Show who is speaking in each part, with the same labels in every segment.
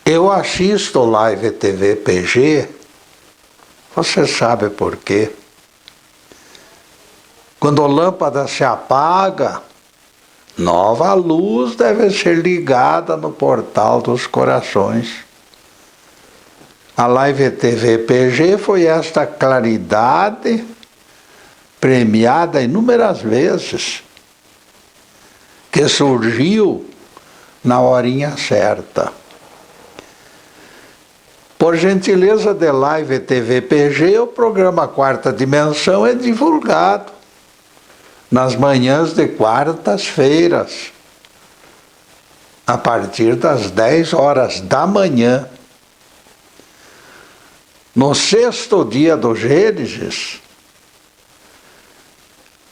Speaker 1: Eu assisto Live TV PG, você sabe por quê. Quando a lâmpada se apaga, nova luz deve ser ligada no portal dos corações. A Live TV PG foi esta claridade premiada inúmeras vezes, que surgiu na horinha certa. Por gentileza de Live TV PG, o programa Quarta Dimensão é divulgado nas manhãs de quartas-feiras, a partir das 10 horas da manhã. No sexto dia do Gênesis,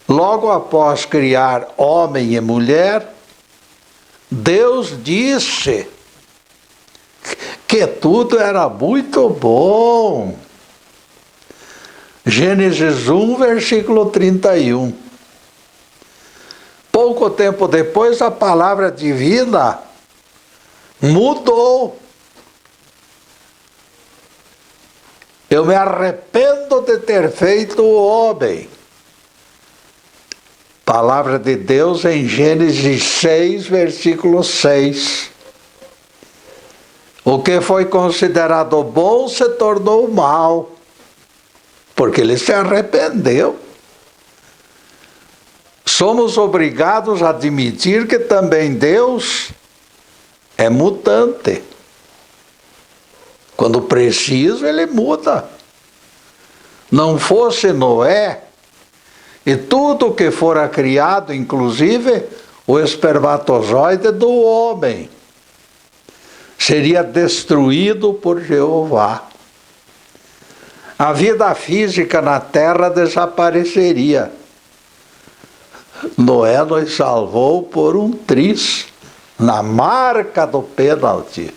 Speaker 1: logo após criar homem e mulher, Deus disse que tudo era muito bom. Gênesis 1, versículo 31. Pouco tempo depois, a palavra divina mudou. Eu me arrependo de ter feito o homem. Palavra de Deus em Gênesis 6, versículo 6. O que foi considerado bom se tornou mal, porque ele se arrependeu. Somos obrigados a admitir que também Deus é mutante. Quando preciso, ele muda. Não fosse Noé e tudo que fora criado, inclusive o espermatozoide do homem, seria destruído por Jeová. A vida física na terra desapareceria. Noé nos salvou por um triz, na marca do pênalti.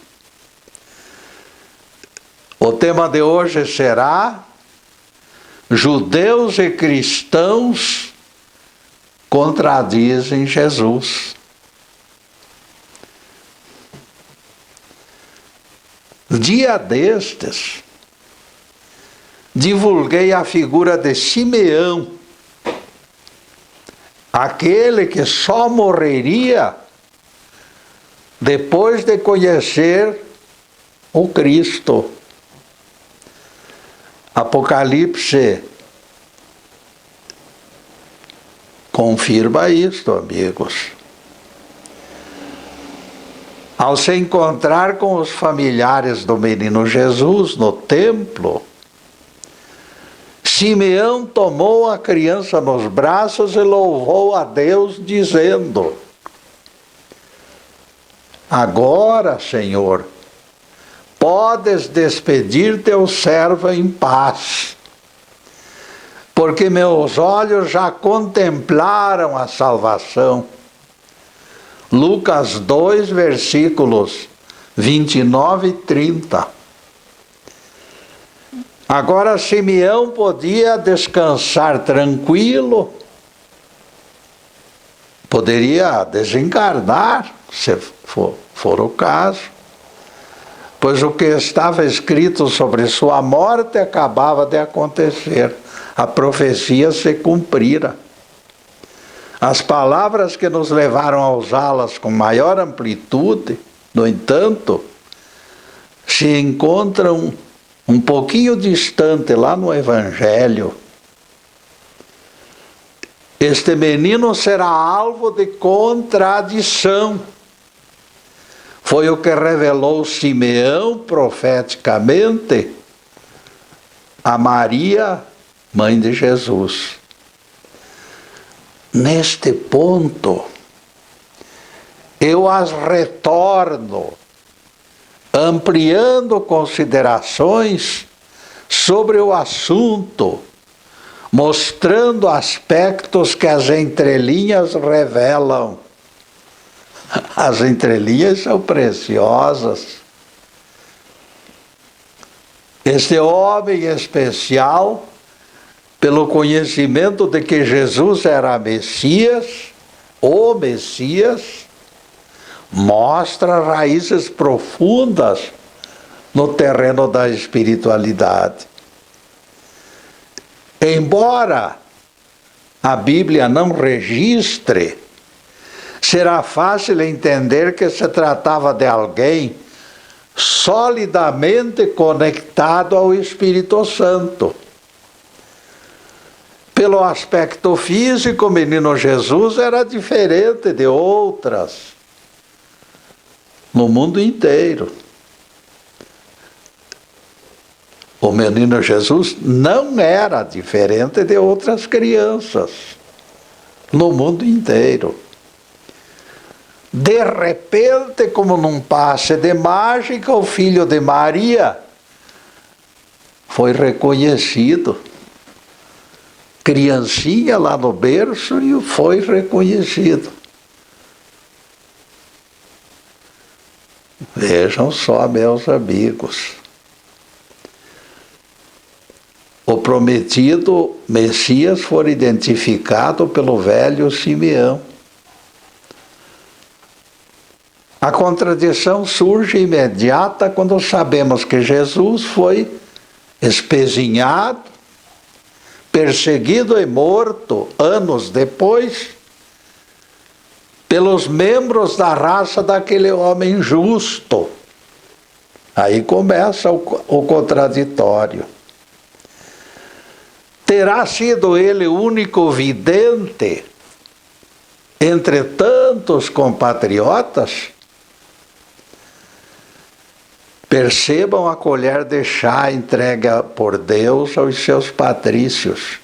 Speaker 1: O tema de hoje será: judeus e cristãos contradizem Jesus. Dia destes, divulguei a figura de Simeão, aquele que só morreria depois de conhecer o Cristo. Apocalipse confirma isto, amigos. Ao se encontrar com os familiares do menino Jesus no templo, Simeão tomou a criança nos braços e louvou a Deus, dizendo: agora, Senhor, podes despedir teu servo em paz, porque meus olhos já contemplaram a salvação. Lucas 2, versículos 29 e 30. Agora Simeão podia descansar tranquilo, poderia desencarnar, se for o caso, pois o que estava escrito sobre sua morte acabava de acontecer, a profecia se cumprira. As palavras que nos levaram a usá-las com maior amplitude, no entanto, se encontram um pouquinho distante lá no Evangelho. Este menino será alvo de contradição. Foi o que revelou Simeão profeticamente a Maria, mãe de Jesus. Neste ponto, eu as retorno, ampliando considerações sobre o assunto, mostrando aspectos que as entrelinhas revelam. As entrelinhas são preciosas. Este homem especial, pelo conhecimento de que Jesus era Messias, o Messias, mostra raízes profundas no terreno da espiritualidade. Embora a Bíblia não registre, será fácil entender que se tratava de alguém solidamente conectado ao Espírito Santo. Pelo aspecto físico, o menino Jesus era diferente de outras no mundo inteiro. O menino Jesus não era diferente de outras crianças no mundo inteiro. De repente, como num passe de mágica, o filho de Maria foi reconhecido. Criancinha lá no berço e foi reconhecido. Vejam só, meus amigos. O prometido Messias foi identificado pelo velho Simeão. A contradição surge imediata quando sabemos que Jesus foi espezinhado, perseguido e morto anos depois pelos membros da raça daquele homem justo. Aí começa o contraditório. Terá sido ele o único vidente entre tantos compatriotas? Percebam a colher de chá entrega por Deus aos seus patrícios.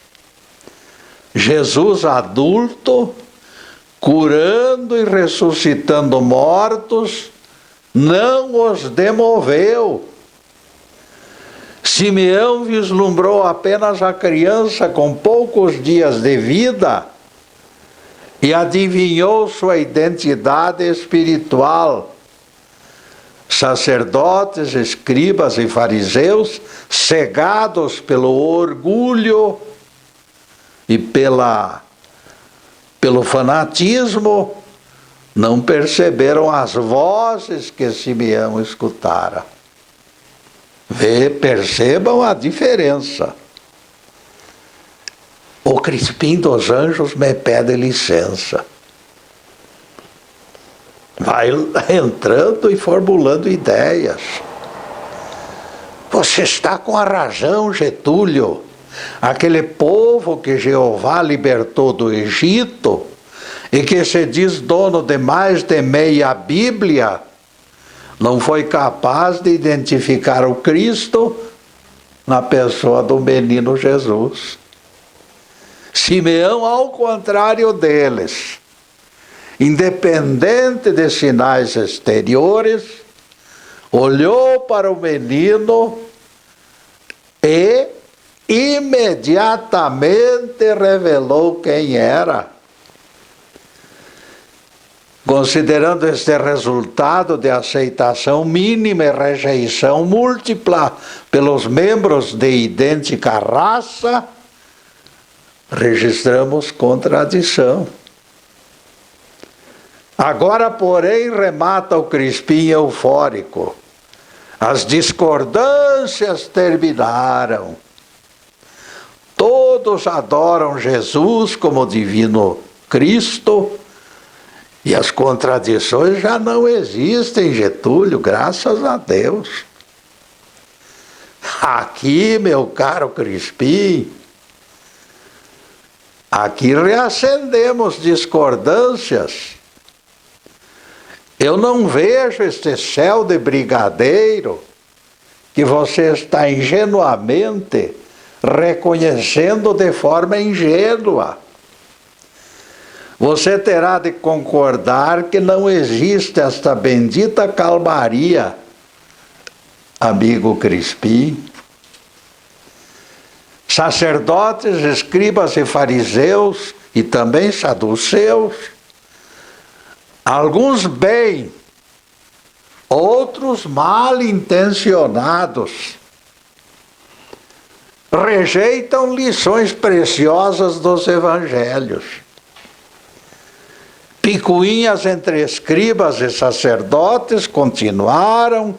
Speaker 1: Jesus adulto, curando e ressuscitando mortos, não os demoveu. Simeão vislumbrou apenas a criança com poucos dias de vida e adivinhou sua identidade espiritual. Sacerdotes, escribas e fariseus, cegados pelo orgulho e pelo fanatismo, não perceberam as vozes que Simeão escutara. Percebam a diferença. O Crispim dos Anjos me pede licença. Vai entrando e formulando ideias. Você está com a razão, Getúlio. Aquele povo que Jeová libertou do Egito e que se diz dono de mais de meia Bíblia, não foi capaz de identificar o Cristo na pessoa do menino Jesus. Simeão, ao contrário deles, independente de sinais exteriores, olhou para o menino e imediatamente revelou quem era. Considerando este resultado de aceitação mínima e rejeição múltipla pelos membros de idêntica raça, registramos contradição. Agora, porém, remata o Crispim eufórico. As discordâncias terminaram. Todos adoram Jesus como divino Cristo e as contradições já não existem, Getúlio, graças a Deus. Aqui, meu caro Crispim, aqui reacendemos discordâncias. Eu não vejo este céu de brigadeiro que você está ingenuamente reconhecendo de forma ingênua. Você terá de concordar que não existe esta bendita calmaria, amigo Crispim. Sacerdotes, escribas e fariseus, e também saduceus, alguns bem, outros mal intencionados, rejeitam lições preciosas dos evangelhos. Picuinhas entre escribas e sacerdotes continuaram,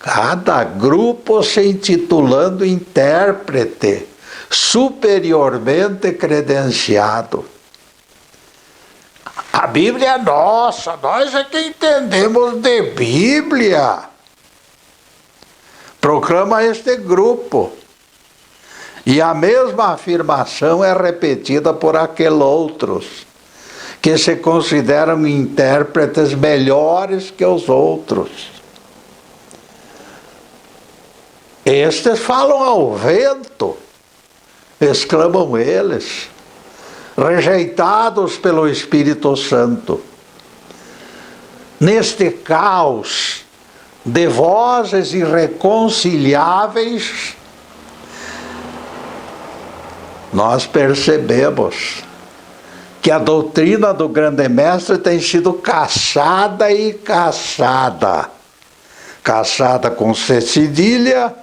Speaker 1: Cada grupo se intitulando intérprete, superiormente credenciado. A Bíblia é nossa, nós é que entendemos de Bíblia. Proclama este grupo. E a mesma afirmação é repetida por aqueles outros, que se consideram intérpretes melhores que os outros. Estes falam ao vento, exclamam eles, rejeitados pelo Espírito Santo. Neste caos de vozes irreconciliáveis, nós percebemos que a doutrina do grande mestre tem sido caçada e caçada. Caçada com C cedilha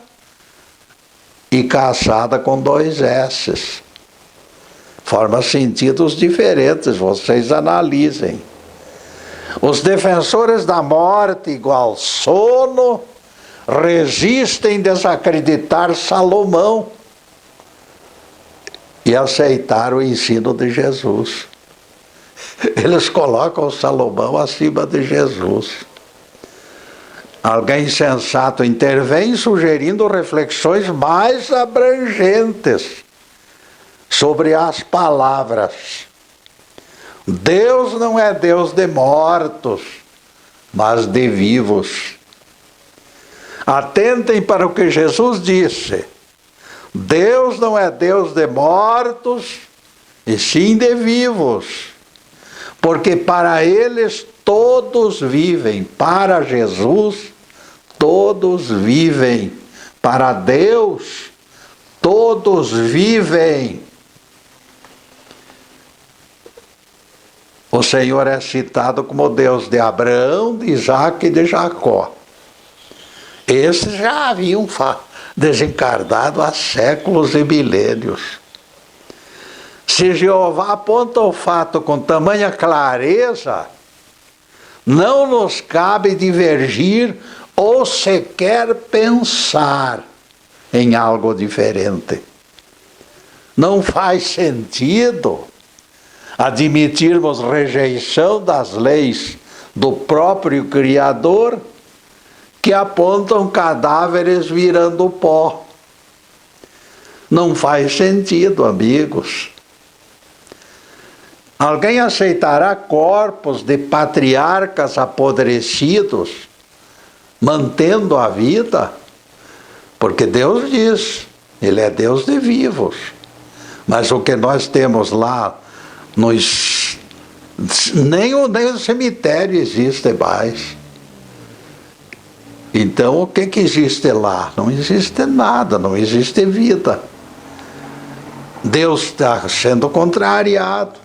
Speaker 1: e caçada com 2 S's. Forma sentidos diferentes, vocês analisem. Os defensores da morte igual sono resistem desacreditar Salomão e aceitar o ensino de Jesus. Eles colocam Salomão acima de Jesus. Alguém sensato intervém sugerindo reflexões mais abrangentes sobre as palavras. Deus não é Deus de mortos, mas de vivos. Atentem para o que Jesus disse. Deus não é Deus de mortos, e sim de vivos. Porque para eles todos vivem. Para Jesus, todos vivem. Para Deus, todos vivem. O Senhor é citado como Deus de Abraão, de Isaque e de Jacó. Esses já haviam desencarnado há séculos e milênios. Se Jeová aponta o fato com tamanha clareza, não nos cabe divergir ou sequer pensar em algo diferente. Não faz sentido admitirmos rejeição das leis do próprio Criador, que apontam cadáveres virando pó. Não faz sentido, amigos. Alguém aceitará corpos de patriarcas apodrecidos, mantendo a vida? Porque Deus diz, Ele é Deus de vivos. Mas o que nós temos lá, nem o cemitério existe mais. Então, o que existe lá? Não existe nada, não existe vida. Deus está sendo contrariado.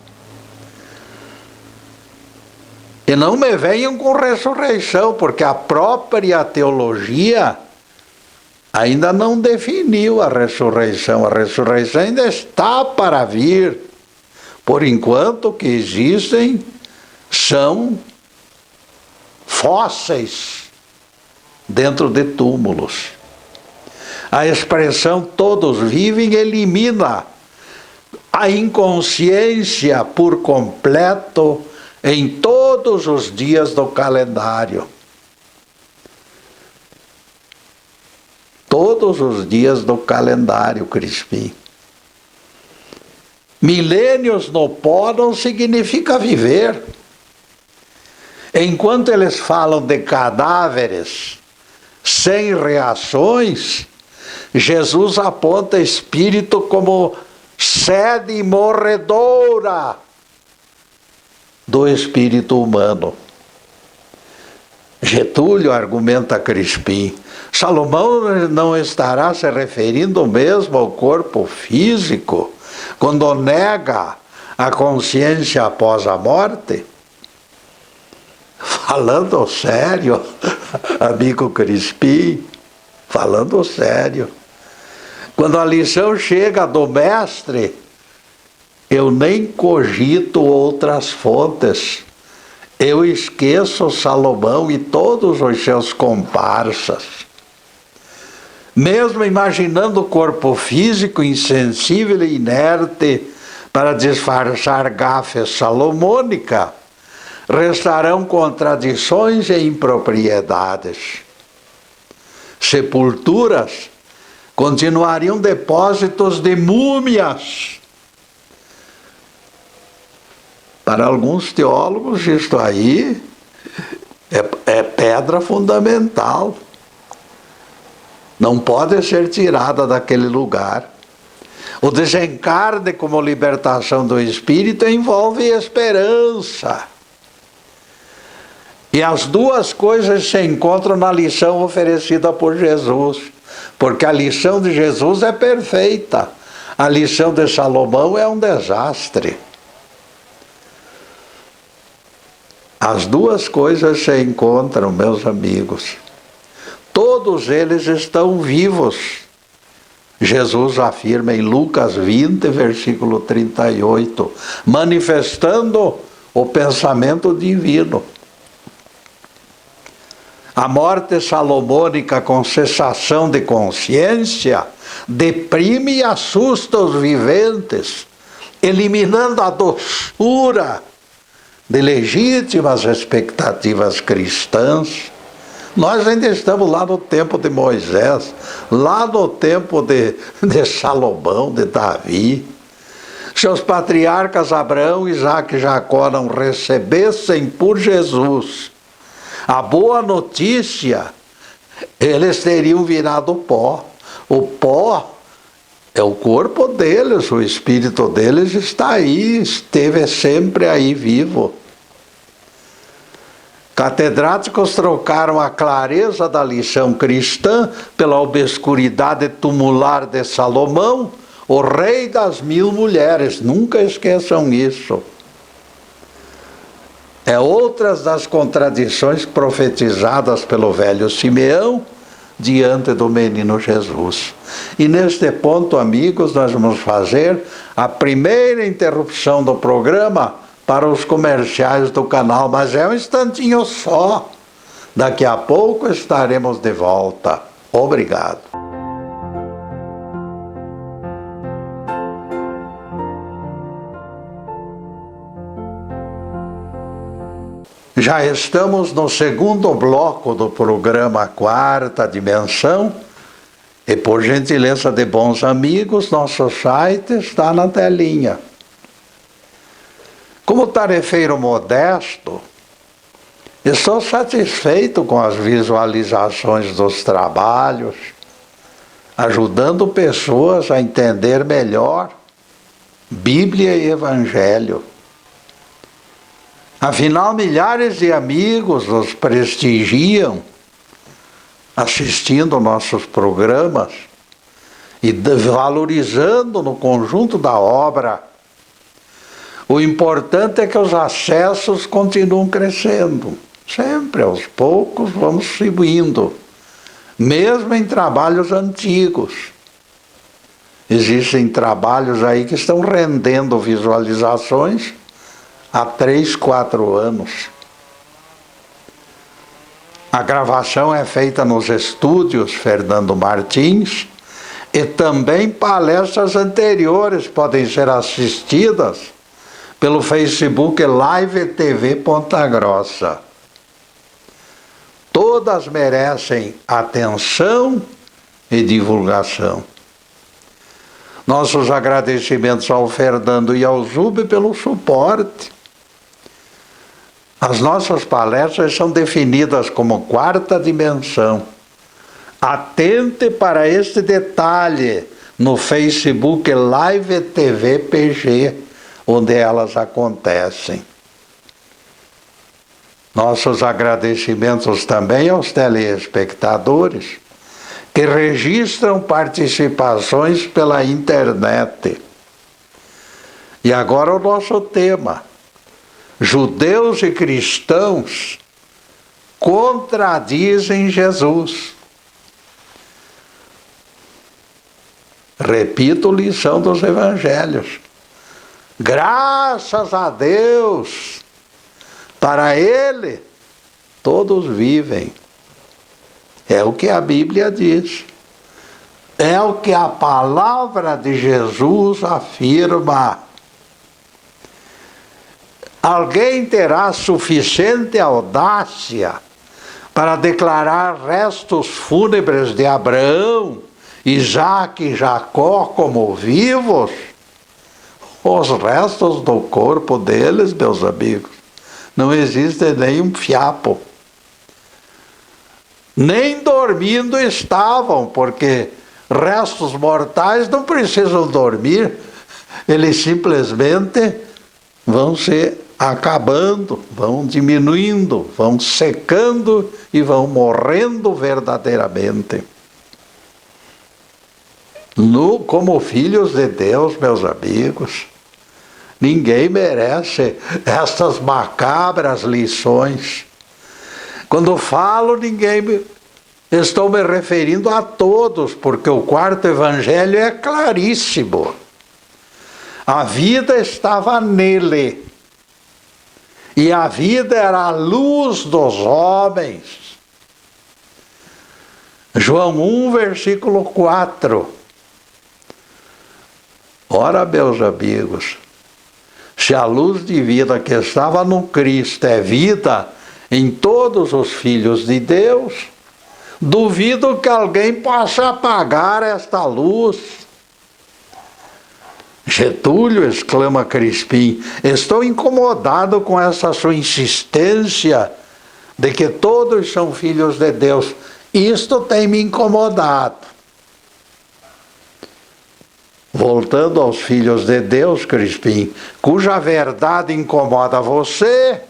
Speaker 1: E não me venham com ressurreição, porque a própria teologia ainda não definiu a ressurreição. A ressurreição ainda está para vir. Por enquanto, o que existem são fósseis dentro de túmulos. A expressão todos vivem elimina a inconsciência por completo em todos os dias do calendário. Todos os dias do calendário, Crispim. Milênios no pó não significa viver. Enquanto eles falam de cadáveres sem reações, Jesus aponta espírito como sede morredora do espírito humano. Getúlio argumenta Crispim. Salomão não estará se referindo mesmo ao corpo físico quando nega a consciência após a morte? Falando sério, amigo Crispim, falando sério. Quando a lição chega do mestre, eu nem cogito outras fontes. Eu esqueço Salomão e todos os seus comparsas. Mesmo imaginando o corpo físico insensível e inerte para disfarçar gafe salomônica, restarão contradições e impropriedades. Sepulturas continuariam depósitos de múmias. Para alguns teólogos, isto aí é pedra fundamental. Não pode ser tirada daquele lugar. O desencarne como libertação do espírito envolve esperança. E as duas coisas se encontram na lição oferecida por Jesus. Porque a lição de Jesus é perfeita. A lição de Salomão é um desastre. As duas coisas se encontram, meus amigos. Todos eles estão vivos. Jesus afirma em Lucas 20, versículo 38, manifestando o pensamento divino. A morte salomônica com cessação de consciência deprime e assusta os viventes, eliminando a doçura de legítimas expectativas cristãs. Nós ainda estamos lá no tempo de Moisés, lá no tempo de Salomão, de Davi. Se os patriarcas Abraão, Isaque e Jacó não recebessem por Jesus a boa notícia, eles teriam virado pó. O pó é o corpo deles, o espírito deles está aí, esteve sempre aí vivo. Catedráticos trocaram a clareza da lição cristã pela obscuridade tumular de Salomão, o rei das 1000 mulheres. Nunca esqueçam isso. É outras das contradições profetizadas pelo velho Simeão diante do menino Jesus. E neste ponto, amigos, nós vamos fazer a primeira interrupção do programa para os comerciais do canal, mas é um instantinho só. Daqui a pouco estaremos de volta. Obrigado. Já estamos no segundo bloco do programa Quarta Dimensão e, por gentileza de bons amigos, nosso site está na telinha. Como tarefeiro modesto, estou satisfeito com as visualizações dos trabalhos, ajudando pessoas a entender melhor Bíblia e Evangelho. Afinal, milhares de amigos nos prestigiam assistindo nossos programas e valorizando no conjunto da obra. O importante é que os acessos continuam crescendo. Sempre, aos poucos, vamos subindo. Mesmo em trabalhos antigos. Existem trabalhos aí que estão rendendo visualizações há 3, 4 anos. A gravação é feita nos estúdios Fernando Martins e também palestras anteriores podem ser assistidas pelo Facebook Live TV Ponta Grossa. Todas merecem atenção e divulgação. Nossos agradecimentos ao Fernando e ao Zube pelo suporte. As nossas palestras são definidas como quarta dimensão. Atente para este detalhe no Facebook Live TV PG, onde elas acontecem. Nossos agradecimentos também aos telespectadores que registram participações pela internet. E agora o nosso tema: judeus e cristãos contradizem Jesus. Repito, lição dos evangelhos. Graças a Deus, para Ele todos vivem. É o que a Bíblia diz. É o que a palavra de Jesus afirma. Alguém terá suficiente audácia para declarar restos fúnebres de Abraão, Isaque e Jacó como vivos? Os restos do corpo deles, meus amigos, não existe nem um fiapo. Nem dormindo estavam, porque restos mortais não precisam dormir, eles simplesmente vão se acabando, vão diminuindo, vão secando e vão morrendo verdadeiramente. Como filhos de Deus, meus amigos, ninguém merece estas macabras lições. Quando falo, estou me referindo a todos, porque o quarto evangelho é claríssimo. A vida estava nele, e a vida era a luz dos homens. João 1, versículo 4. Ora, meus amigos, se a luz de vida que estava no Cristo é vida em todos os filhos de Deus, duvido que alguém possa apagar esta luz. Getúlio, exclama Crispim, estou incomodado com essa sua insistência de que todos são filhos de Deus. Isto tem me incomodado. Voltando aos filhos de Deus, Crispim, cuja verdade incomoda você,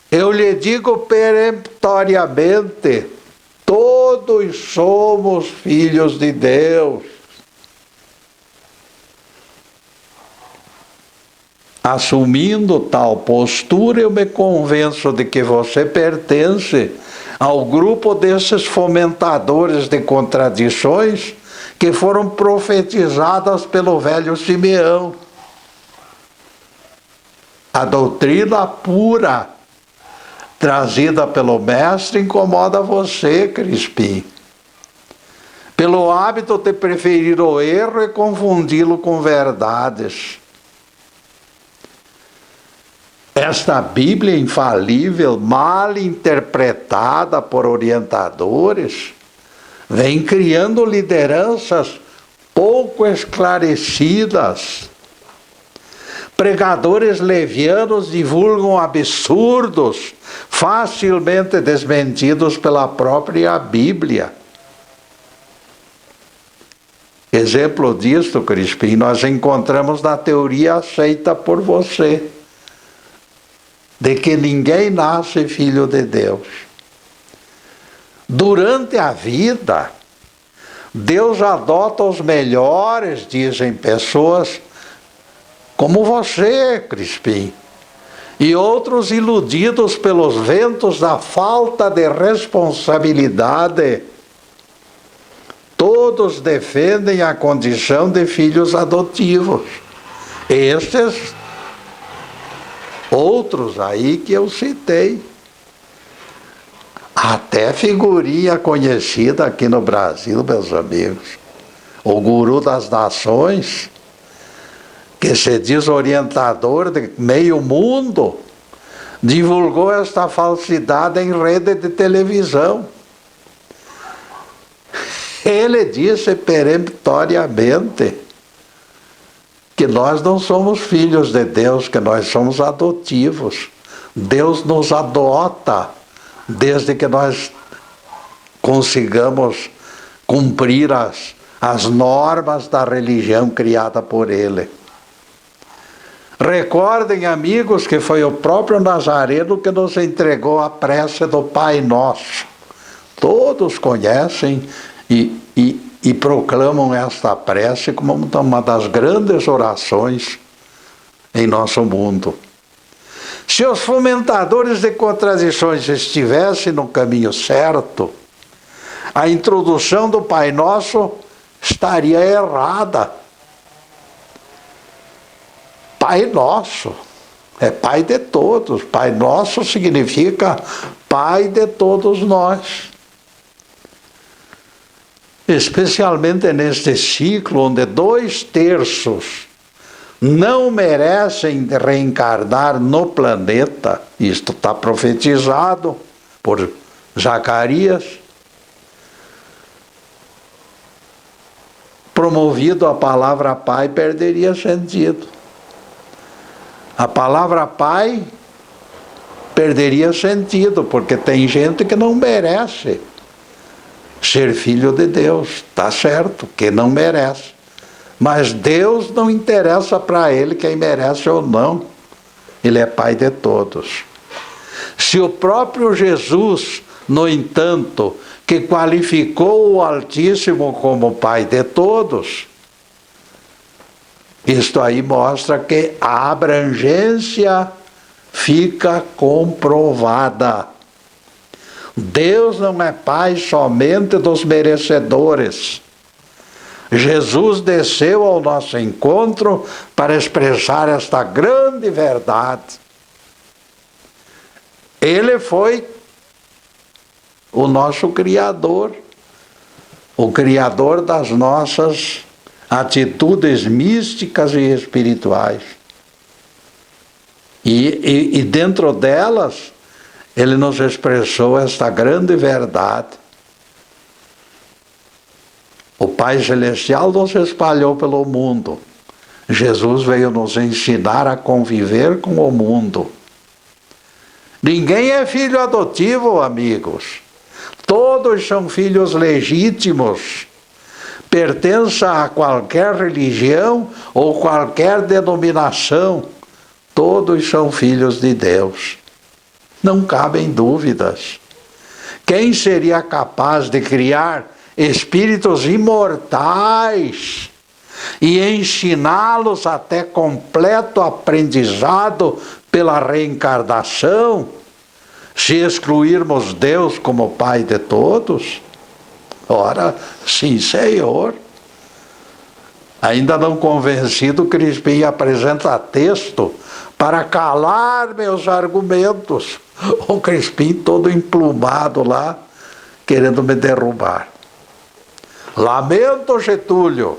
Speaker 1: eu lhe digo peremptoriamente, todos somos filhos de Deus. Assumindo tal postura, eu me convenço de que você pertence ao grupo desses fomentadores de contradições que foram profetizadas pelo velho Simeão. A doutrina pura trazida pelo mestre incomoda você, Crispim, pelo hábito de preferir o erro e confundi-lo com verdades. Esta Bíblia infalível, mal interpretada por orientadores, vem criando lideranças pouco esclarecidas. Pregadores levianos divulgam absurdos, facilmente desmentidos pela própria Bíblia. Exemplo disto, Crispim, nós encontramos na teoria aceita por você, de que ninguém nasce filho de Deus. Durante a vida, Deus adota os melhores, dizem pessoas como você, Crispim, e outros iludidos pelos ventos da falta de responsabilidade. Todos defendem a condição de filhos adotivos. Estes outros aí que eu citei. Até figurinha conhecida aqui no Brasil, meus amigos. O guru das nações, que se diz orientador de meio mundo, divulgou esta falsidade em rede de televisão. Ele disse peremptoriamente que nós não somos filhos de Deus, que nós somos adotivos. Deus nos adota desde que nós consigamos cumprir as normas da religião criada por Ele. Recordem, amigos, que foi o próprio Nazareno que nos entregou a prece do Pai Nosso. Todos conhecem e proclamam esta prece como uma das grandes orações em nosso mundo. Se os fomentadores de contradições estivessem no caminho certo, a introdução do Pai Nosso estaria errada. Pai Nosso é Pai de todos. Pai Nosso significa Pai de todos nós. especialmente neste ciclo onde 2/3 não merecem reencarnar no planeta, isto está profetizado por Zacarias, promovido a palavra Pai perderia sentido. A palavra Pai perderia sentido, porque tem gente que não merece ser filho de Deus, está certo, que não merece. Mas Deus não interessa para ele quem merece ou não. Ele é Pai de todos. Se o próprio Jesus, no entanto, que qualificou o Altíssimo como Pai de todos, isto aí mostra que a abrangência fica comprovada. Deus não é Pai somente dos merecedores. Jesus desceu ao nosso encontro para expressar esta grande verdade. Ele foi o nosso Criador, o Criador das nossas atitudes místicas e espirituais. E dentro delas, Ele nos expressou esta grande verdade. O Pai Celestial nos espalhou pelo mundo. Jesus veio nos ensinar a conviver com o mundo. Ninguém é filho adotivo, amigos. Todos são filhos legítimos. Pertença a qualquer religião ou qualquer denominação. Todos são filhos de Deus. Não cabem dúvidas. Quem seria capaz de criar espíritos imortais e ensiná-los até completo aprendizado pela reencarnação, se excluirmos Deus como Pai de todos? Ora, sim, Senhor. Ainda não convencido, Crispim apresenta texto para calar meus argumentos. O Crispim todo emplumado lá, querendo me derrubar. Lamento, Getúlio,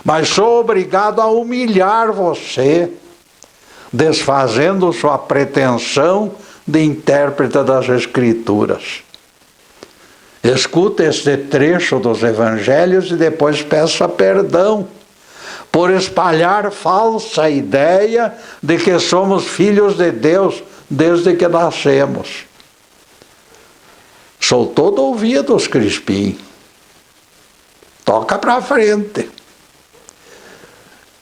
Speaker 1: mas sou obrigado a humilhar você, desfazendo sua pretensão de intérprete das Escrituras. Escuta este trecho dos Evangelhos e depois peça perdão por espalhar falsa ideia de que somos filhos de Deus desde que nascemos. Sou todo ouvidos, Crispim. Toca para frente.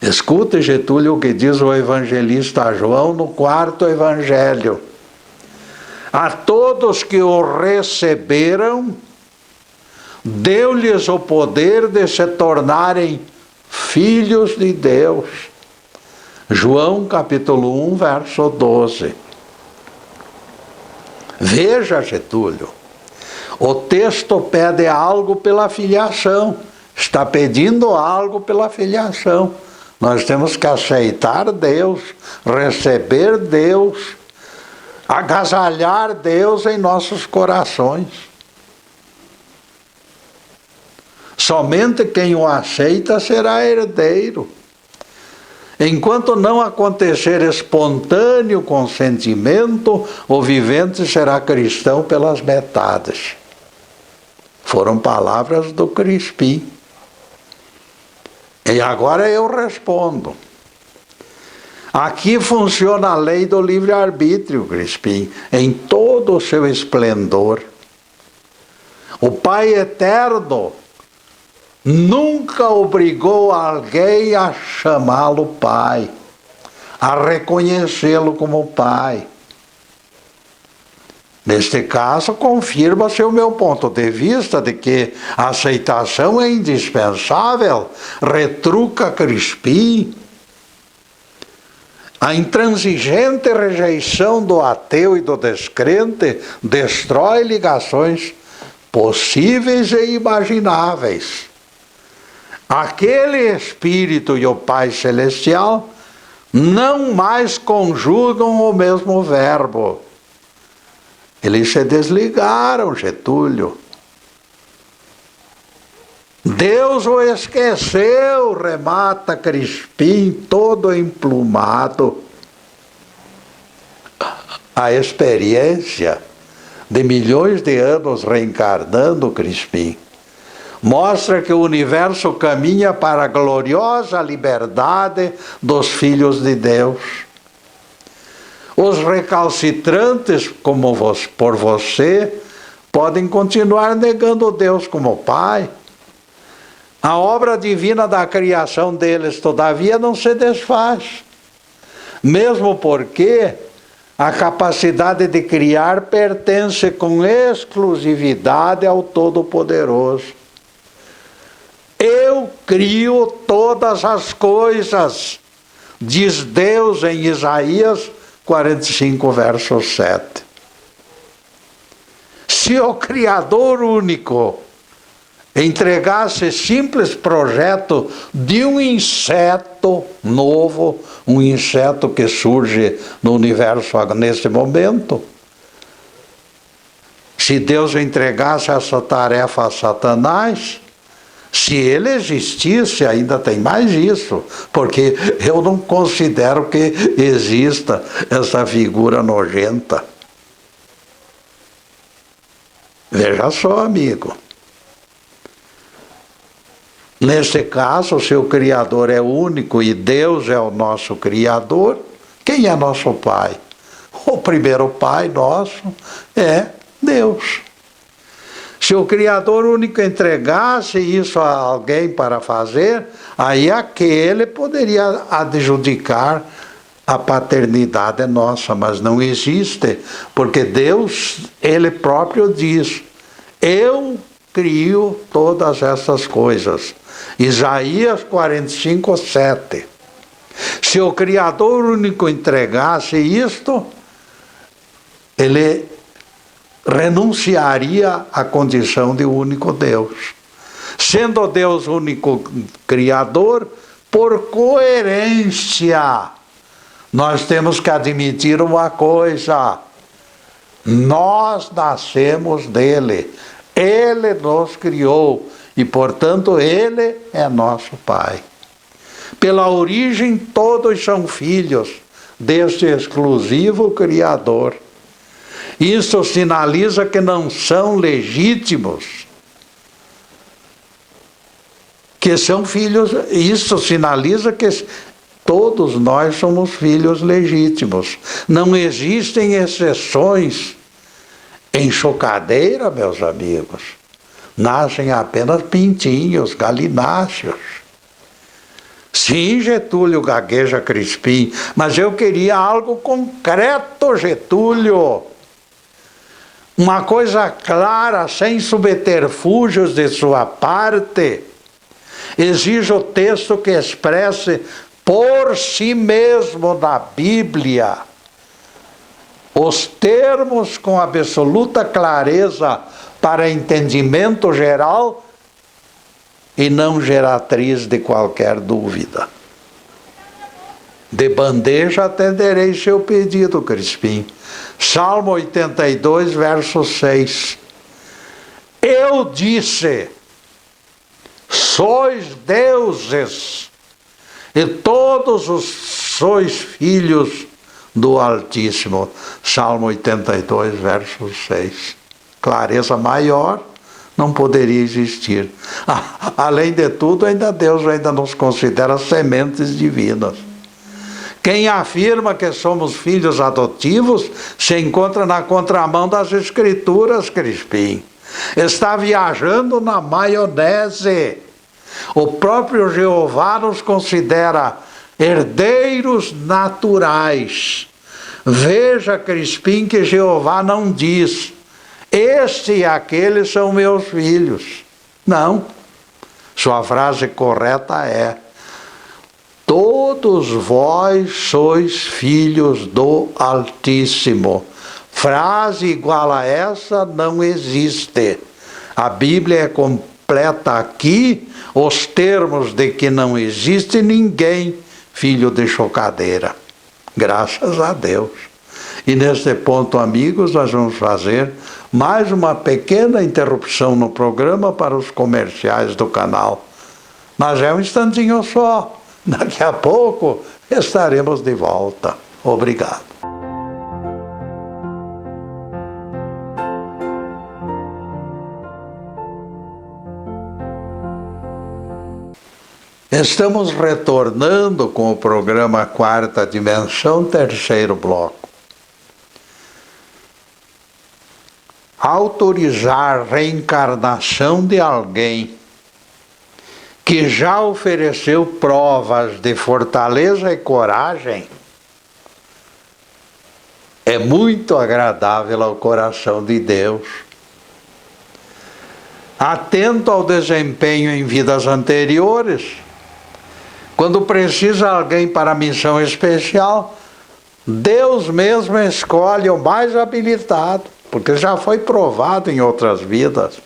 Speaker 1: Escute, Getúlio, o que diz o evangelista João no 4º Evangelho. A todos que o receberam, deu-lhes o poder de se tornarem filhos de Deus. João capítulo 1, verso 12. Veja, Getúlio, o texto pede algo pela filiação. Está pedindo algo pela filiação. Nós temos que aceitar Deus, receber Deus, agasalhar Deus em nossos corações. Somente quem o aceita será herdeiro. Enquanto não acontecer espontâneo consentimento, o vivente será cristão pelas metades. Foram palavras do Crispim. E agora eu respondo. Aqui funciona a lei do livre-arbítrio, Crispim, em todo o seu esplendor. O Pai Eterno nunca obrigou alguém a chamá-lo Pai, a reconhecê-lo como Pai. Neste caso, confirma-se o meu ponto de vista de que a aceitação é indispensável, retruca Crispim. A intransigente rejeição do ateu e do descrente destrói ligações possíveis e imagináveis. Aquele Espírito e o Pai Celestial não mais conjugam o mesmo verbo. Eles se desligaram, Getúlio. Deus o esqueceu, remata Crispim, todo emplumado. A experiência de milhões de anos reencarnando, Crispim, mostra que o universo caminha para a gloriosa liberdade dos filhos de Deus. Os recalcitrantes, como por você, podem continuar negando Deus como Pai. A obra divina da criação deles, todavia, não se desfaz. Mesmo porque a capacidade de criar pertence com exclusividade ao Todo-Poderoso. Eu crio todas as coisas, diz Deus em Isaías 45, verso 7. Se o Criador único entregasse simples projeto de um inseto novo, um inseto que surge no universo nesse momento, se Deus entregasse essa tarefa a Satanás, se ele existisse, ainda tem mais isso, porque eu não considero que exista essa figura nojenta. Veja só, amigo. Neste caso, se o Criador é único e Deus é o nosso Criador, quem é nosso Pai? O primeiro Pai nosso é Deus. Se o Criador único entregasse isso a alguém para fazer, aí aquele poderia adjudicar a paternidade nossa, mas não existe, porque Deus, Ele próprio diz, eu crio todas essas coisas. Isaías 45, 7. Se o Criador único entregasse isto, ele renunciaria à condição de único Deus. Sendo Deus único Criador, por coerência, nós temos que admitir uma coisa: nós nascemos dele, ele nos criou e, portanto, ele é nosso Pai. Pela origem, todos são filhos deste exclusivo Criador. Isso sinaliza que não são legítimos, que são filhos. Isso sinaliza que todos nós somos filhos legítimos. Não existem exceções. Em chocadeira, meus amigos, nascem apenas pintinhos, galináceos. Sim, Getúlio, gagueja Crispim, mas eu queria algo concreto, Getúlio. Uma coisa clara, sem subterfúgios de sua parte. Exijo o texto que expresse por si mesmo na Bíblia os termos com absoluta clareza para entendimento geral e não geratriz de qualquer dúvida. De bandeja atenderei seu pedido, Crispim. Salmo 82, verso 6. Eu disse, sois deuses, e todos os sois filhos do Altíssimo. Salmo 82, verso 6. Clareza maior não poderia existir. Além de tudo, Deus ainda nos considera sementes divinas. Quem afirma que somos filhos adotivos se encontra na contramão das Escrituras, Crispim. Está viajando na maionese. O próprio Jeová nos considera herdeiros naturais. Veja, Crispim, que Jeová não diz, este e aquele são meus filhos. Não. Sua frase correta é, todos vós sois filhos do Altíssimo. Frase igual a essa não existe. A Bíblia é completa aqui, os termos de que não existe ninguém filho de chocadeira. Graças a Deus. E neste ponto, amigos, nós vamos fazer mais uma pequena interrupção no programa para os comerciais do canal. Mas é um instantinho só. Daqui a pouco estaremos de volta. Obrigado. Estamos retornando com o programa Quarta Dimensão, terceiro bloco. Autorizar reencarnação de alguém que já ofereceu provas de fortaleza e coragem é muito agradável ao coração de Deus. Atento ao desempenho em vidas anteriores, quando precisa alguém para missão especial, Deus mesmo escolhe o mais habilitado, porque já foi provado em outras vidas.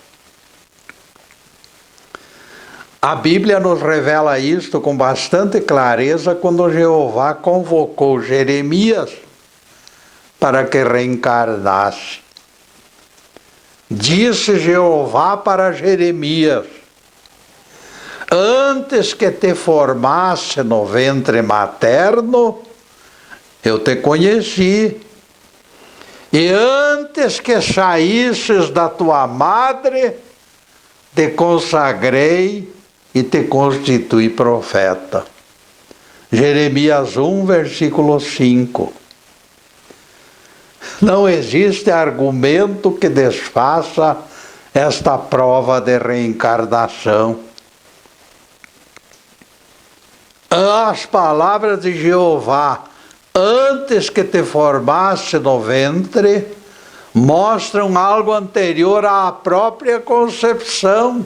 Speaker 1: A Bíblia nos revela isto com bastante clareza quando Jeová convocou Jeremias para que reencarnasse. Disse Jeová para Jeremias: antes que te formasse no ventre materno, eu te conheci. E antes que saísses da tua madre, te consagrei e te constituí profeta. Jeremias 1, versículo 5. Não existe argumento que desfaça esta prova de reencarnação. As palavras de Jeová, antes que te formasse no ventre, mostram algo anterior à própria concepção.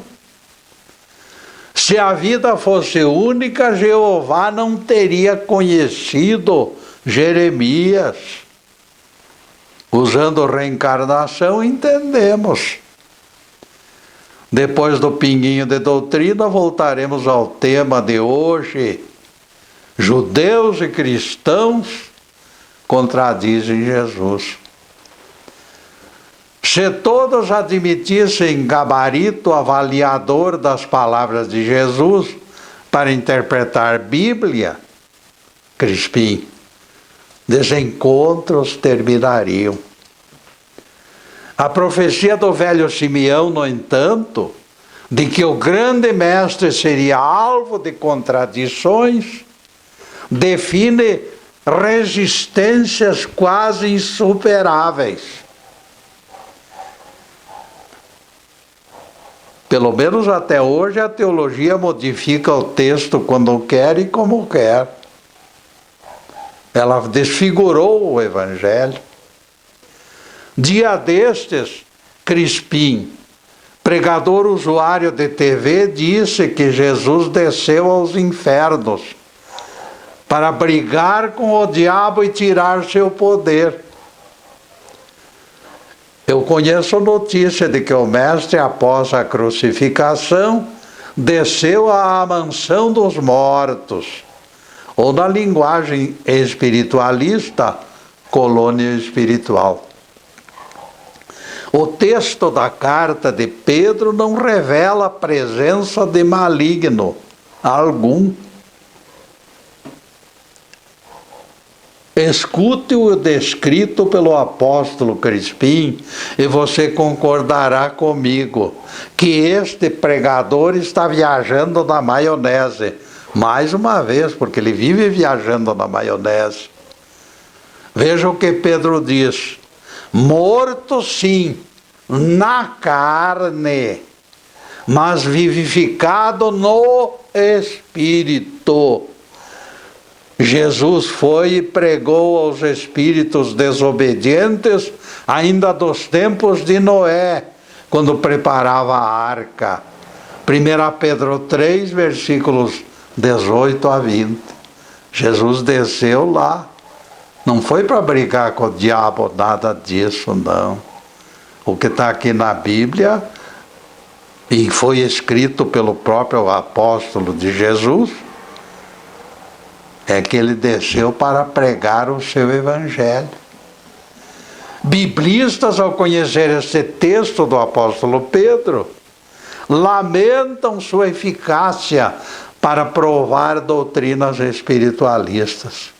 Speaker 1: Se a vida fosse única, Jeová não teria conhecido Jeremias. Usando reencarnação, entendemos. Depois do pinguinho de doutrina, voltaremos ao tema de hoje. Judeus e cristãos contradizem Jesus. Se todos admitissem gabarito avaliador das palavras de Jesus para interpretar Bíblia, Crispim, desencontros terminariam. A profecia do velho Simeão, no entanto, de que o grande mestre seria alvo de contradições, define resistências quase insuperáveis. Pelo menos até hoje a teologia modifica o texto quando quer e como quer. Ela desfigurou o Evangelho. Dia destes, Crispim, pregador usuário de TV, disse que Jesus desceu aos infernos para brigar com o diabo e tirar seu poder. Eu conheço notícia de que o mestre, após a crucificação, desceu à mansão dos mortos, ou na linguagem espiritualista, colônia espiritual. O texto da carta de Pedro não revela a presença de maligno algum. Escute o descrito pelo apóstolo Crispim e você concordará comigo que este pregador está viajando na maionese. Mais uma vez, porque ele vive viajando na maionese. Veja o que Pedro diz: morto sim, na carne, mas vivificado no Espírito. Jesus foi e pregou aos espíritos desobedientes ainda dos tempos de Noé, quando preparava a arca. 1 Pedro 3, versículos 18 a 20. Jesus desceu lá. Não foi para brigar com o diabo, nada disso, não. O que está aqui na Bíblia, e foi escrito pelo próprio apóstolo de Jesus, é que ele desceu para pregar o seu evangelho. Biblistas, ao conhecer esse texto do apóstolo Pedro, lamentam sua eficácia para provar doutrinas espiritualistas.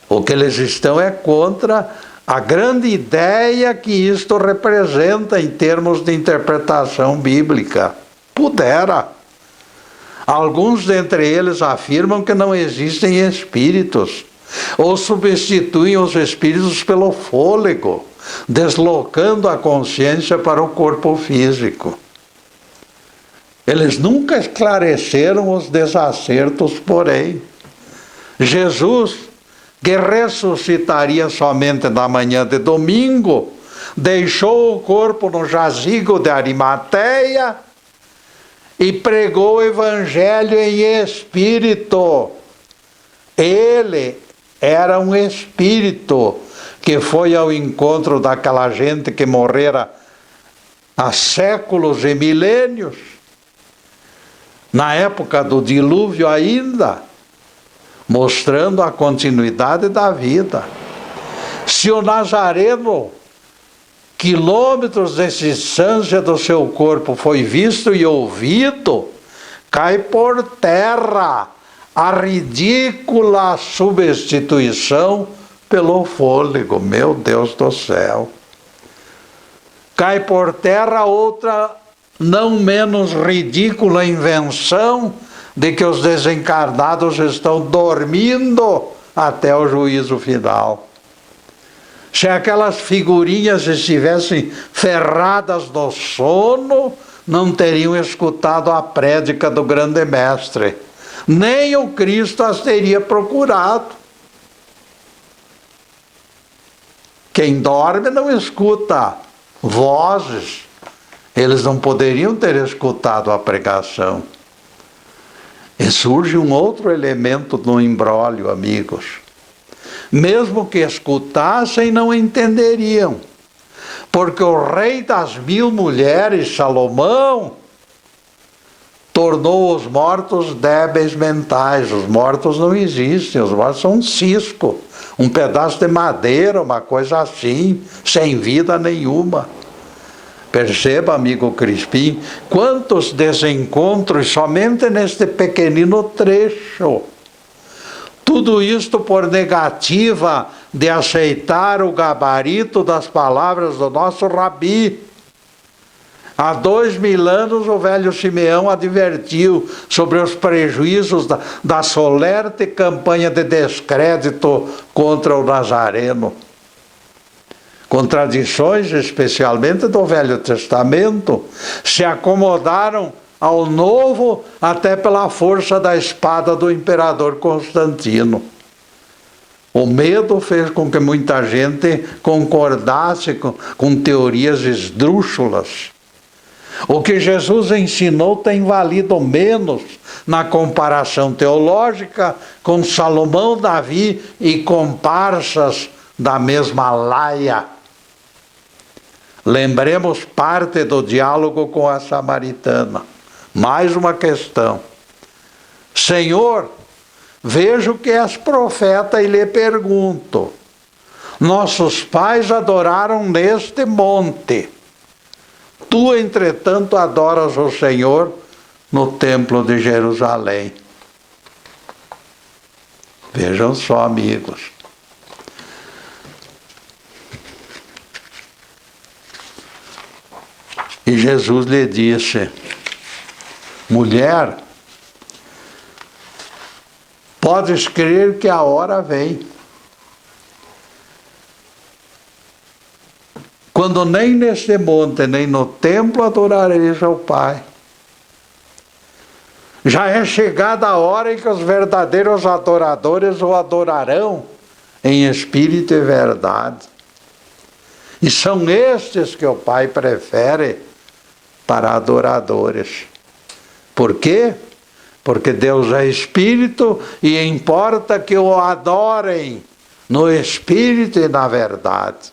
Speaker 1: O que eles estão é contra a grande ideia que isto representa em termos de interpretação bíblica. Pudera. Alguns dentre eles afirmam que não existem espíritos, ou substituem os espíritos pelo fôlego, deslocando a consciência para o corpo físico. Eles nunca esclareceram os desacertos, porém. Jesus, que ressuscitaria somente na manhã de domingo, deixou o corpo no jazigo de Arimateia e pregou o evangelho em espírito. Ele era um espírito que foi ao encontro daquela gente que morrera há séculos e milênios, na época do dilúvio ainda, mostrando a continuidade da vida. Se o Nazareno, quilômetros de distância do seu corpo, foi visto e ouvido, cai por terra a ridícula substituição pelo fôlego. Meu Deus do céu! Cai por terra outra não menos ridícula invenção de que os desencarnados estão dormindo até o juízo final. Se aquelas figurinhas estivessem ferradas no sono, não teriam escutado a prédica do grande mestre. Nem o Cristo as teria procurado. Quem dorme não escuta vozes. Eles não poderiam ter escutado a pregação. E surge um outro elemento no imbróglio, amigos. Mesmo que escutassem, não entenderiam. Porque o rei das 1000 mulheres, Salomão, tornou os mortos débeis mentais. Os mortos não existem, os mortos são um cisco, um pedaço de madeira, uma coisa assim, sem vida nenhuma. Perceba, amigo Crispim, quantos desencontros somente neste pequenino trecho. Tudo isto por negativa de aceitar o gabarito das palavras do nosso Rabi. Há 2000 anos o velho Simeão advertiu sobre os prejuízos da solerte campanha de descrédito contra o Nazareno. Contradições, especialmente do Velho Testamento, se acomodaram ao Novo até pela força da espada do imperador Constantino. O medo fez com que muita gente concordasse com teorias esdrúxulas. O que Jesus ensinou tem valido menos na comparação teológica com Salomão, Davi e comparsas da mesma laia. Lembremos parte do diálogo com a samaritana. Mais uma questão. Senhor, vejo que és profeta e lhe pergunto. Nossos pais adoraram neste monte. Tu, entretanto, adoras o Senhor no templo de Jerusalém. Vejam só, amigos. E Jesus lhe disse: mulher, podes crer que a hora vem, quando nem neste monte, nem no templo adorareis ao Pai. Já é chegada a hora em que os verdadeiros adoradores o adorarão em espírito e verdade. E são estes que o Pai prefere para adoradores. Por quê? Porque Deus é espírito e importa que o adorem no espírito e na verdade.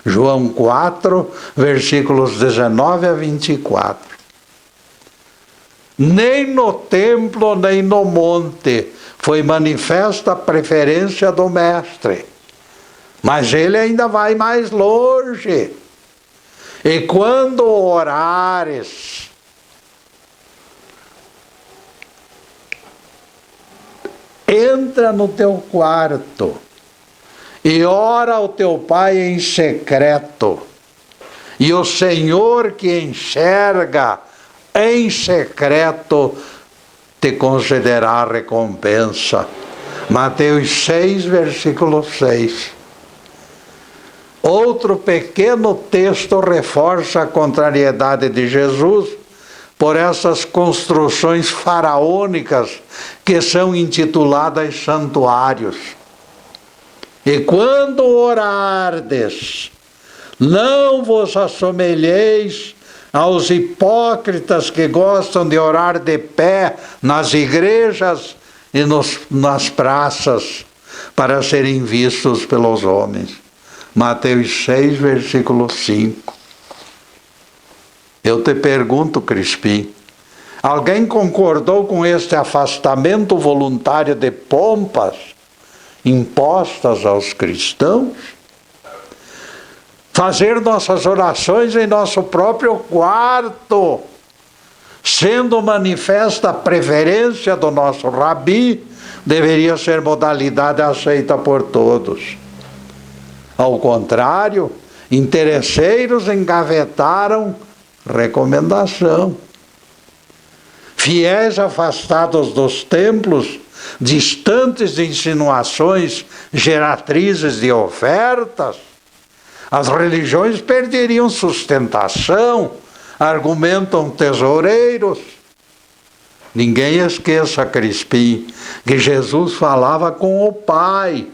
Speaker 1: João 4, versículos 19 a 24. Nem no templo, nem no monte foi manifesta a preferência do Mestre. Mas ele ainda vai mais longe. E quando orares, entra no teu quarto e ora ao teu Pai em secreto. E o Senhor que enxerga em secreto te concederá a recompensa. Mateus 6, versículo 6. Outro pequeno texto reforça a contrariedade de Jesus por essas construções faraônicas que são intituladas santuários. E quando orardes, não vos assemelheis aos hipócritas que gostam de orar de pé nas igrejas e nas praças para serem vistos pelos homens. Mateus 6, versículo 5. Eu te pergunto, Crispim, alguém concordou com este afastamento voluntário de pompas impostas aos cristãos? Fazer nossas orações em nosso próprio quarto, sendo manifesta a preferência do nosso rabi, deveria ser modalidade aceita por todos. Ao contrário, interesseiros engavetaram recomendação. Fiéis afastados dos templos, distantes de insinuações geratrizes de ofertas, as religiões perderiam sustentação, argumentam tesoureiros. Ninguém esqueça, Crispim, que Jesus falava com o Pai,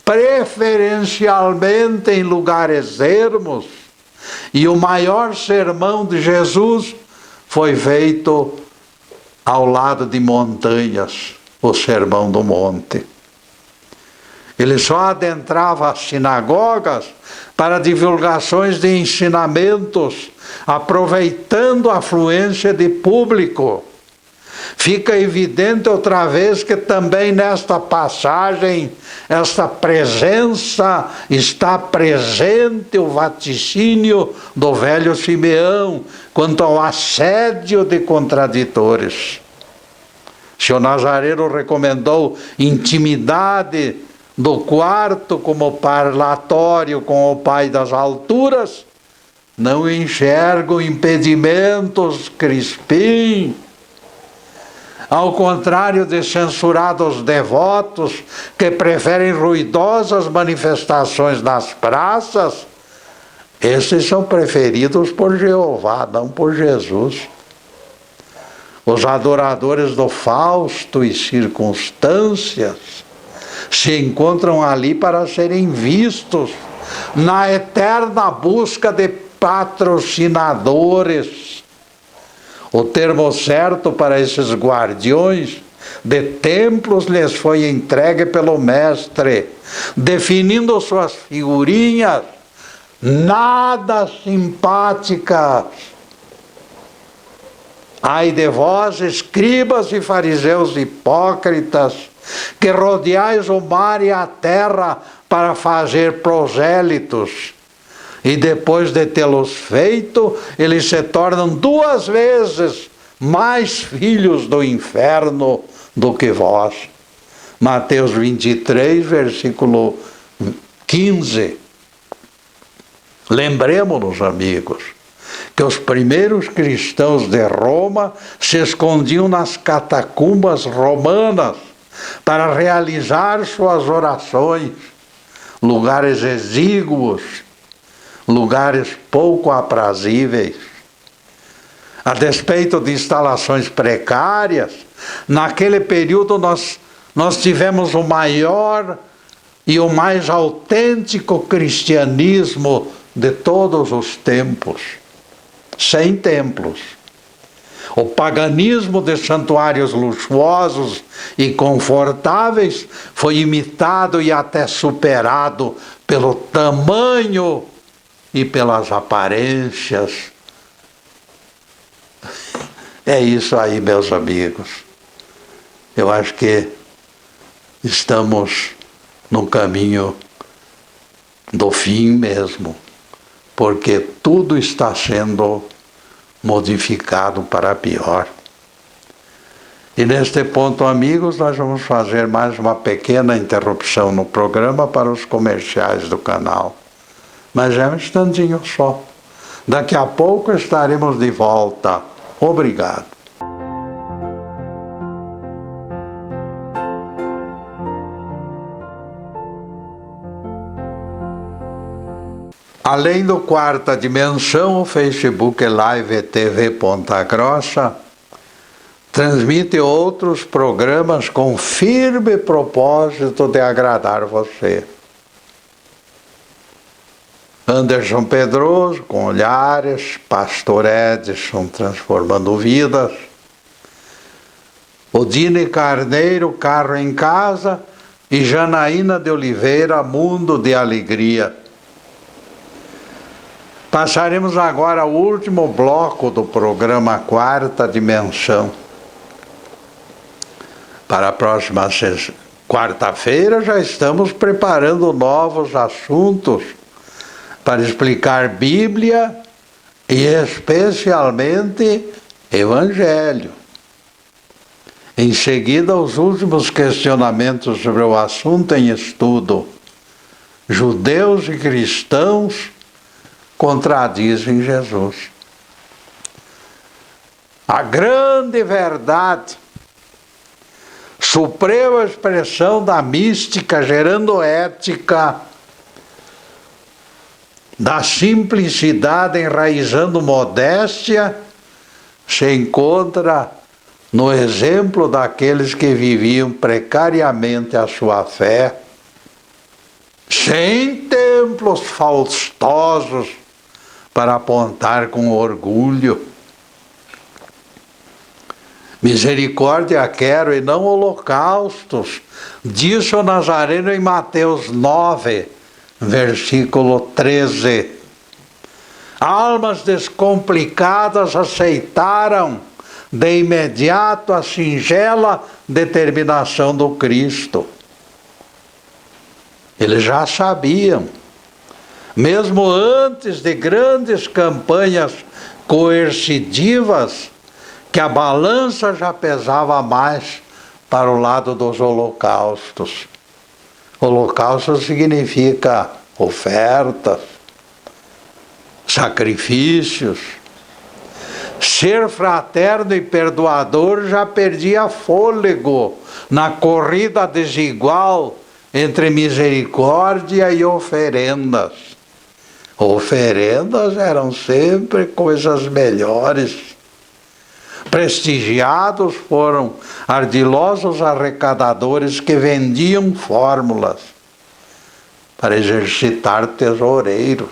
Speaker 1: preferencialmente em lugares ermos, e o maior sermão de Jesus foi feito ao lado de montanhas, o Sermão do Monte. Ele só adentrava as sinagogas para divulgações de ensinamentos, aproveitando a afluência de público. Fica evidente outra vez que também nesta passagem, esta presença, está presente o vaticínio do velho Simeão quanto ao assédio de contraditores. Se o Nazareno recomendou intimidade do quarto como parlatório com o Pai das alturas, não enxergo impedimentos, Crispim. Ao contrário de censurados devotos que preferem ruidosas manifestações nas praças, esses são preferidos por Jeová, não por Jesus. Os adoradores do Fausto e circunstâncias se encontram ali para serem vistos na eterna busca de patrocinadores. O termo certo para esses guardiões de templos lhes foi entregue pelo Mestre, definindo suas figurinhas nada simpáticas. Ai de vós, escribas e fariseus hipócritas, que rodeais o mar e a terra para fazer prosélitos. E depois de tê-los feito, eles se tornam 2 vezes mais filhos do inferno do que vós. Mateus 23, versículo 15. Lembremos-nos, amigos, que os primeiros cristãos de Roma se escondiam nas catacumbas romanas para realizar suas orações, lugares exíguos, lugares pouco aprazíveis. A despeito de instalações precárias, naquele período nós tivemos o maior e o mais autêntico cristianismo de todos os tempos, sem templos. O paganismo de santuários luxuosos e confortáveis foi imitado e até superado pelo tamanho e pelas aparências. É isso aí, meus amigos. Eu acho que estamos num caminho do fim mesmo, porque tudo está sendo modificado para pior. E neste ponto, amigos, nós vamos fazer mais uma pequena interrupção no programa para os comerciais do canal. Mas é um instantinho só. Daqui a pouco estaremos de volta. Obrigado. Além do Quarta Dimensão, o Facebook Live TV Ponta Grossa transmite outros programas com firme propósito de agradar você. Anderson Pedroso, com Olhares, Pastor Edson, Transformando Vidas, Odine Carneiro, Carro em Casa, e Janaína de Oliveira, Mundo de Alegria. Passaremos agora ao último bloco do programa Quarta Dimensão. Para a próxima quarta-feira já estamos preparando novos assuntos para explicar Bíblia e especialmente Evangelho. Em seguida, os últimos questionamentos sobre o assunto em estudo. Judeus e cristãos contradizem Jesus. A grande verdade, suprema expressão da mística, gerando ética, da simplicidade enraizando modéstia, se encontra no exemplo daqueles que viviam precariamente a sua fé, sem templos faustosos para apontar com orgulho. Misericórdia quero e não holocaustos, disse o Nazareno em Mateus 9, versículo 13. Almas descomplicadas aceitaram de imediato a singela determinação do Cristo. Eles já sabiam, mesmo antes de grandes campanhas coercitivas, que a balança já pesava mais para o lado dos holocaustos. Holocausto significa ofertas, sacrifícios. Ser fraterno e perdoador já perdia fôlego na corrida desigual entre misericórdia e oferendas. Oferendas eram sempre coisas melhores. Prestigiados foram ardilosos arrecadadores que vendiam fórmulas para exercitar tesoureiros.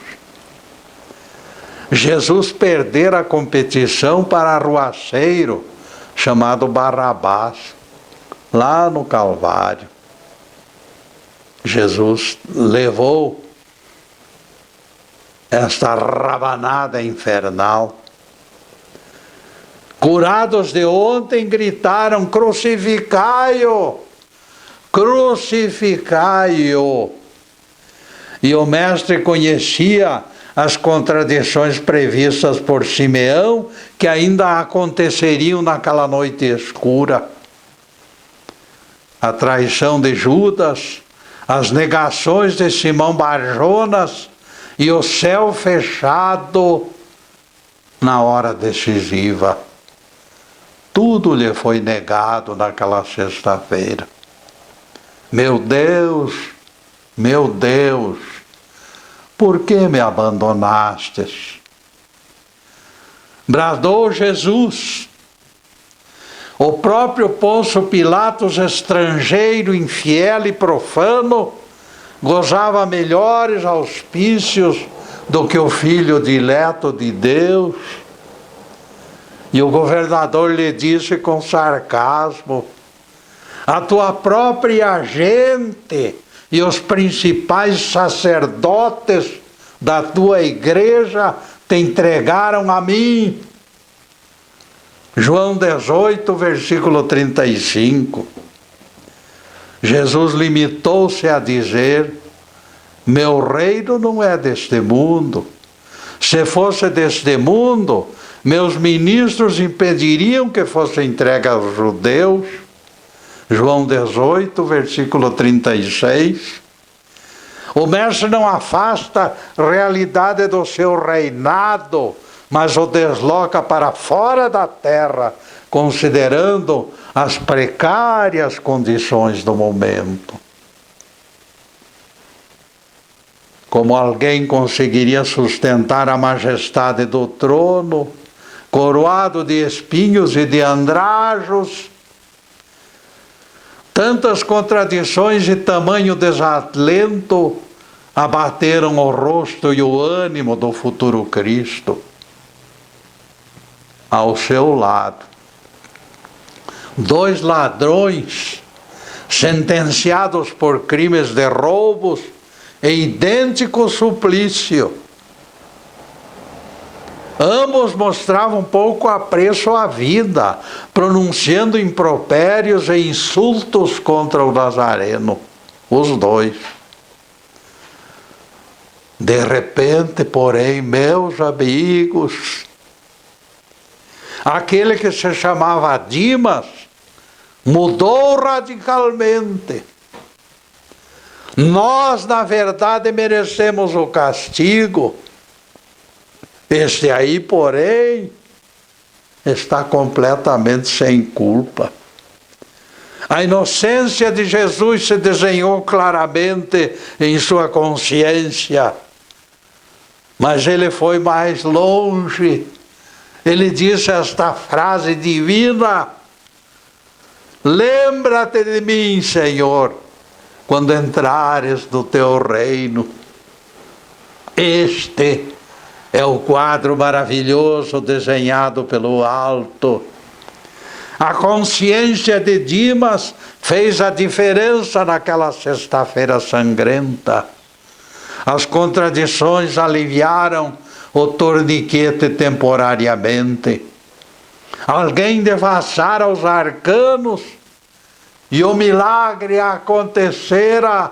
Speaker 1: Jesus perdera a competição para arruaceiro chamado Barrabás, lá no Calvário. Jesus levou esta rabanada infernal. Curados de ontem gritaram: crucificai-o! Crucificai-o! E o mestre conhecia as contradições previstas por Simeão, que ainda aconteceriam naquela noite escura. A traição de Judas, as negações de Simão Barjonas e o céu fechado na hora decisiva. Tudo lhe foi negado naquela sexta-feira. Meu Deus, por que me abandonastes? Bradou Jesus. O próprio Pôncio Pilatos, estrangeiro, infiel e profano, gozava melhores auspícios do que o Filho dileto de Deus. E o governador lhe disse com sarcasmo: a tua própria gente e os principais sacerdotes da tua igreja te entregaram a mim. João 18, versículo 35. Jesus limitou-se a dizer: Meu reino não é deste mundo. Se fosse deste mundo, meus ministros impediriam que fosse entregue aos judeus. João 18, versículo 36. O mestre não afasta a realidade do seu reinado, mas o desloca para fora da terra, considerando as precárias condições do momento. Como alguém conseguiria sustentar a majestade do trono, coroado de espinhos e de andrajos? Tantas contradições e tamanho desalento abateram o rosto e o ânimo do futuro Cristo. Ao seu lado, 2 ladrões sentenciados por crimes de roubos e idêntico suplício. Ambos mostravam pouco apreço à vida, pronunciando impropérios e insultos contra o Nazareno. Os dois. De repente, porém, meus amigos, aquele que se chamava Dimas mudou radicalmente. Nós, na verdade, merecemos o castigo. Este aí, porém, está completamente sem culpa. A inocência de Jesus se desenhou claramente em sua consciência. Mas ele foi mais longe. Ele disse esta frase divina: lembra-te de mim, Senhor, quando entrares no teu reino. Este é o quadro maravilhoso desenhado pelo alto. A consciência de Dimas fez a diferença naquela sexta-feira sangrenta. As contradições aliviaram o torniquete temporariamente. Alguém devassara os arcanos e o milagre acontecera.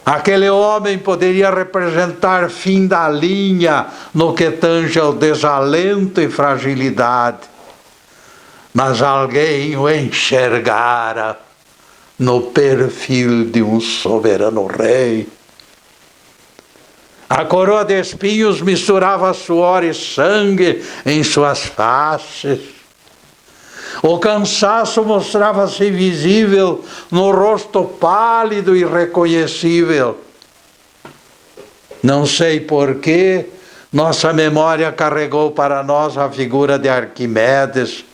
Speaker 1: Aquele homem poderia representar fim da linha no que tange ao desalento e fragilidade. Mas alguém o enxergara no perfil de um soberano rei. A coroa de espinhos misturava suor e sangue em suas faces. O cansaço mostrava-se visível no rosto pálido e irreconhecível. Não sei porquê, nossa memória carregou para nós a figura de Arquimedes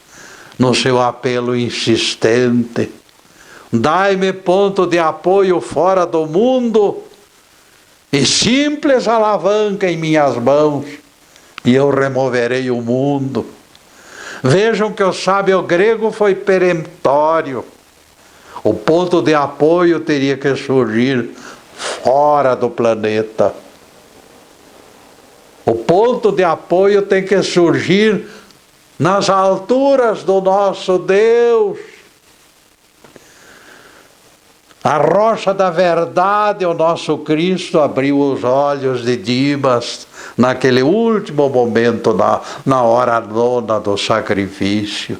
Speaker 1: no seu apelo insistente: dai-me ponto de apoio fora do mundo e simples alavanca em minhas mãos, e eu removerei o mundo. Vejam que o sábio grego foi peremptório. O ponto de apoio teria que surgir fora do planeta. O ponto de apoio tem que surgir nas alturas do nosso Deus. A rocha da verdade, o nosso Cristo, abriu os olhos de Dimas naquele último momento, na hora nona do sacrifício.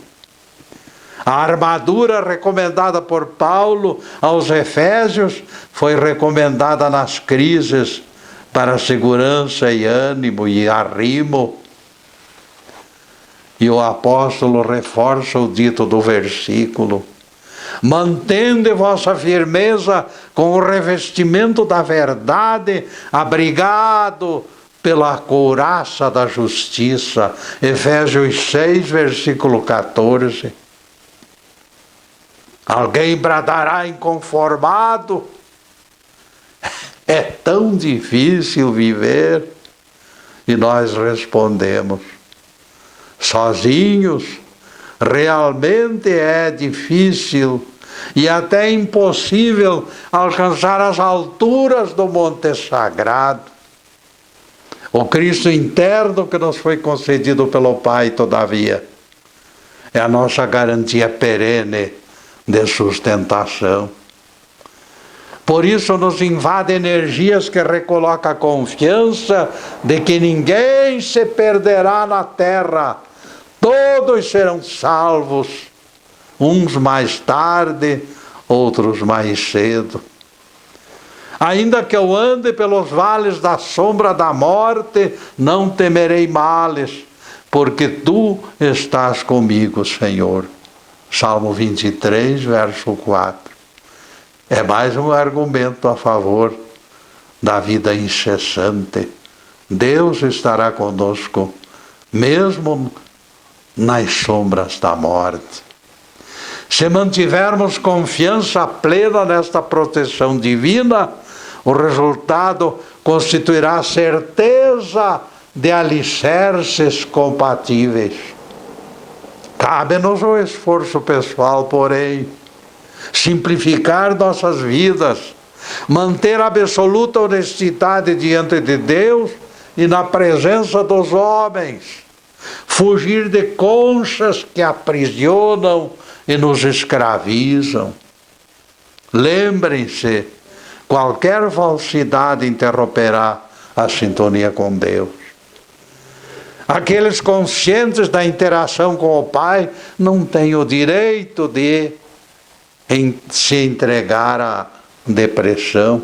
Speaker 1: A armadura recomendada por Paulo aos Efésios foi recomendada nas crises para segurança e ânimo e arrimo. E o apóstolo reforça o dito do versículo: mantende vossa firmeza com o revestimento da verdade, abrigado pela couraça da justiça. Efésios 6, versículo 14. Alguém bradará inconformado: é tão difícil viver. E nós respondemos: sozinhos realmente é difícil e até impossível alcançar as alturas do Monte Sagrado. O Cristo interno que nos foi concedido pelo Pai, todavia, é a nossa garantia perene de sustentação. Por isso nos invade energias que recolocam a confiança de que ninguém se perderá na terra. Todos serão salvos, uns mais tarde, outros mais cedo. Ainda que eu ande pelos vales da sombra da morte, não temerei males, porque tu estás comigo, Senhor. Salmo 23, verso 4. É mais um argumento a favor da vida incessante. Deus estará conosco, mesmo nas sombras da morte. Se mantivermos confiança plena nesta proteção divina, o resultado constituirá certeza de alicerces compatíveis. Cabe-nos o esforço pessoal, porém, simplificar nossas vidas, manter absoluta honestidade diante de Deus e na presença dos homens, fugir de conchas que aprisionam e nos escravizam. Lembrem-se, qualquer falsidade interromperá a sintonia com Deus. Aqueles conscientes da interação com o Pai não têm o direito de se entregar à depressão.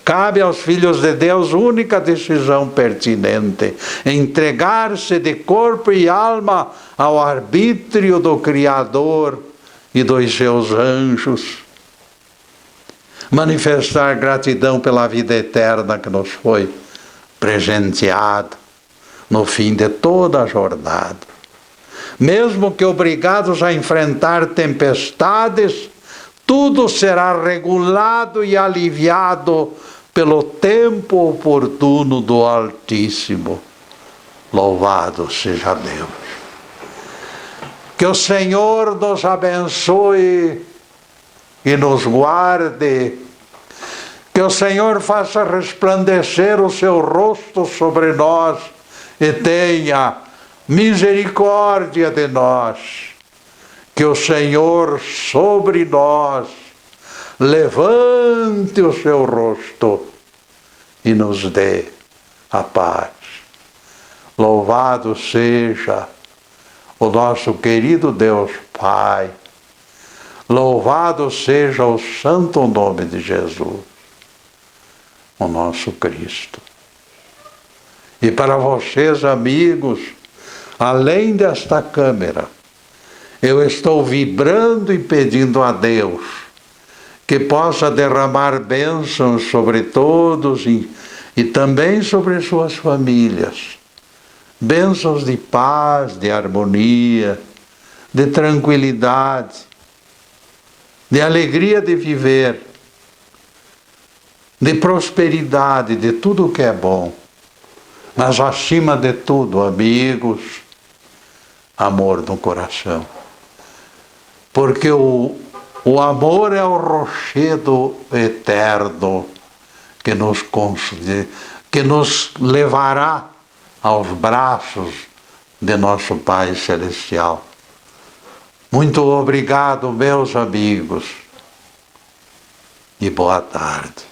Speaker 1: Cabe aos filhos de Deus única decisão pertinente: entregar-se de corpo e alma ao arbítrio do Criador e dos seus anjos. Manifestar gratidão pela vida eterna que nos foi presenteada no fim de toda a jornada. Mesmo que obrigados a enfrentar tempestades, tudo será regulado e aliviado pelo tempo oportuno do Altíssimo. Louvado seja Deus. Que o Senhor nos abençoe e nos guarde. Que o Senhor faça resplandecer o seu rosto sobre nós e tenha misericórdia de nós. Que o Senhor sobre nós levante o seu rosto e nos dê a paz. Louvado seja o nosso querido Deus Pai. Louvado seja o santo nome de Jesus, o nosso Cristo. E para vocês, amigos, além desta câmera, eu estou vibrando e pedindo a Deus que possa derramar bênçãos sobre todos e também sobre suas famílias. Bênçãos de paz, de harmonia, de tranquilidade, de alegria de viver, de prosperidade, de tudo que é bom. Mas acima de tudo, amigos, amor no coração. Porque o amor é o rochedo eterno que nos levará aos braços de nosso Pai Celestial. Muito obrigado, meus amigos, e boa tarde.